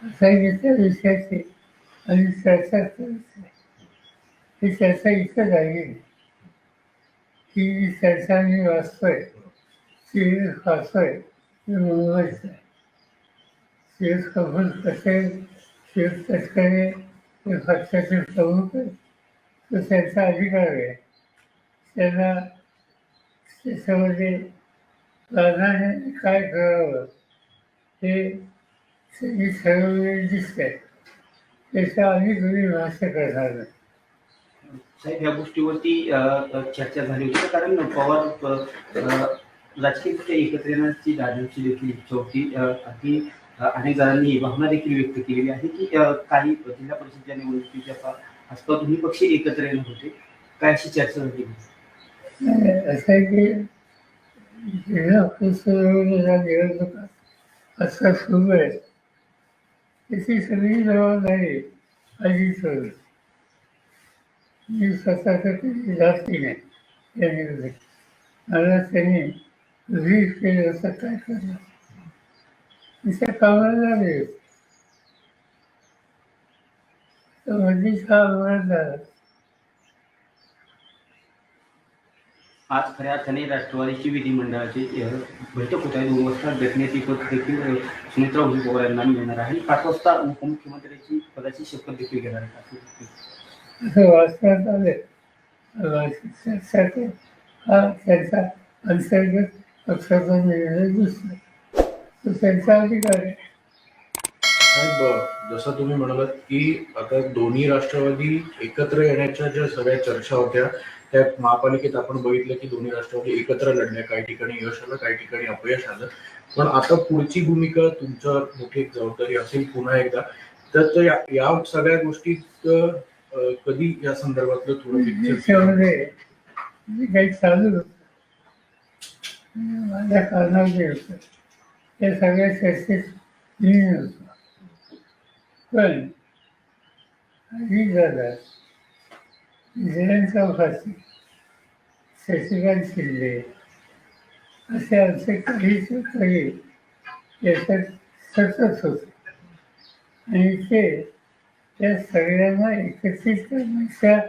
सांगितल्या विषयाची आणि चर्चा करत आहे. ही चर्चा इतकं झाली की जी चर्चा मी वाचतोय ती वाचतोय ती मुंबईच आहे. शिव कपूर कसे शिव तटकरे हे पक्षाचे प्रमुख आहेत. तो त्यांचा अधिकार आहे. त्यांना त्याच्यामध्ये प्राधान्याने काय करावं हे त्यांनी ठरवलेले दिसतंय. त्याच्या आम्ही कोणी भाष्य करणार नाही. साहेब या गोष्टीवरती चर्चा झाली होती कारण पवार राजकीय एकत्र येण्याची दादांची देखील इच्छा होती. अगदी अनेक जणांनी भावना देखील व्यक्त केलेली आहे की काही जिल्हा परिषदेच्या निवडणुकीच्या आसपास दोन्ही पक्ष एकत्र येणार होते. काय अशी चर्चा झाली? असं आहे की जिल्हा परिषदेच्या निवडणुका आता सुरू आहेत. त्याची सगळी जबाबदारी अजितवर. मी स्वतः कधी जाती नाही या निवडणुकीत. मला त्यांनी रीत केलं असं काय करणार. तिच्या कामाला लागले तर मधीच हा अपघात झाला. आज खऱ्या अर्थाने राष्ट्रवादीची विधिमंडळाची बैठक होत आहे. 2 वाजता घटनेची पद देखील सुमित्रा पवार यांना मिळणार आहे. 5 वाजता उपमुख्यमंत्र्यांची पदाची शपथ देखील घेणार आहे. असं वाचण्यात आले. हा त्यांचा अंतर्गत पक्षाचा निर्णय दिसतो. तो त्यांचा अधिकार आहे. साहेब जसं तुम्ही म्हणालात की आता दोन्ही राष्ट्रवादी एकत्र येण्याच्या ज्या सगळ्या चर्चा होत्या त्या महापालिकेत आपण बघितलं की दोन्ही राष्ट्रवादी एकत्र लढल्या. काही ठिकाणी यश आलं, काही ठिकाणी अपयश आलं. पण आता पुढची भूमिका तुमच्यावर मोठी एक जबाबदारी असेल पुन्हा एकदा. तर या सगळ्या गोष्टी कधी या संदर्भातलं थोडं त्याच्यामध्ये जे काही चालू होतं माझ्या कारणावर जे होतं त्या सगळ्या चर्चेत मी होतो. पण अजित दादा, जयंत चौकासी, शशिकांत शिंदे असे आमचे काही सहकारी याच्यात सतत होते आणि ते त्या सगळ्यांना एकत्रित करण्याच्या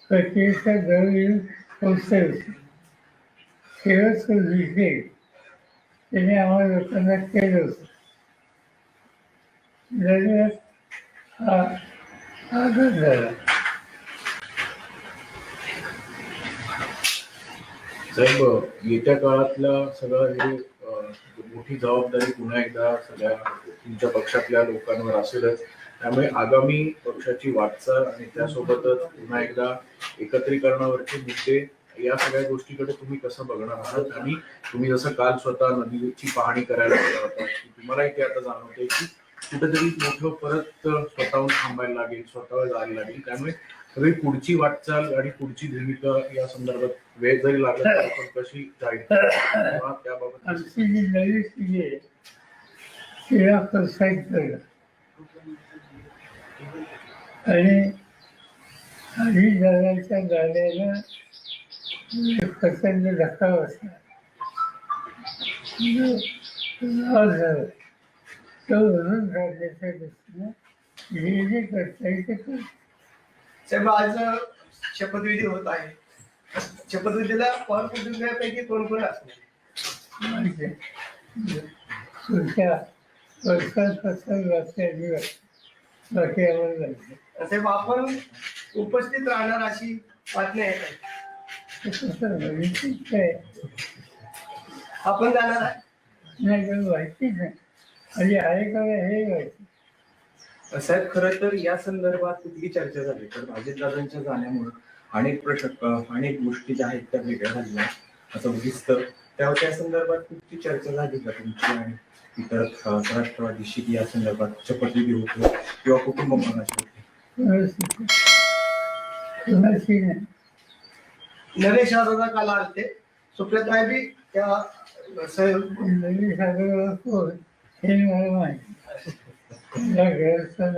प्रक्रियेचा जवळ येऊन पोचले होते. शेवटचं विषय त्याने आम्हाला लोकांना केलं होतं. दरम्यान हा आघात झाला. साहेब येत्या काळातल्या सगळं हे मोठी जबाबदारी पुन्हा एकदा सगळ्या तुमच्या पक्षातल्या लोकांवर असेलच. त्यामुळे आगामी पक्षाची वाटचाल आणि त्यासोबतच पुन्हा एकदा एकत्रीकरणावरचे मुद्दे या सगळ्या गोष्टीकडे तुम्ही कसं बघणार आहात. आणि तुम्ही जसं काल स्वतः नदीची पाहणी करायला गेला होता की तुम्हालाही ते आता जाणवतंय की कुठेतरी मोठं परत स्वतःहून थांबायला लागेल, स्वतःवर जायला लागेल. त्यामुळे सगळी पुढची वाटचाल आणि पुढची भूमिका या संदर्भात वेळ जरी लागला तर आपण कशी जाईल त्याबाबत आमची जी नवी पिढी आहे तिला प्रोत्साहित करणं आणि अजित दादाच्या गाण्याला प्रचंड धक्का बसला. झालं तो म्हणून राज्याच्या दृष्टीनं जे जे करता येईल ते करतो. साहेब आज शपथविधी होत आहे. शपथविधीला पवार कुटुंबियांपैकी कोण कोण असणार? म्हणजे पुढच्या वर्षांपासून बाकी आम्हाला लागले. साहेब आपण उपस्थित राहणार अशी बातमी आहे काय? काय आपण जाणार आहे? नाही काही माहितीच नाही. म्हणजे आहे का हे माहिती. साहेब खरं तर या संदर्भात कुठली चर्चा झाली तर अजितदादांच्या जाण्यामुळे अनेक प्रश्न अनेक गोष्टी ज्या आहेत त्या वेगळ्या झाल्या असं दिसतं. त्या संदर्भात कुठली चर्चा झाली का तुमची आणि इतर राष्ट्रवादीशी या संदर्भात शपथविधी होतो किंवा कुटुंब मनाशी होते? नरेश दादा काल आलते. सुप्रिया बी त्या नरेश कोण हे मला माहिती. त्या घरचा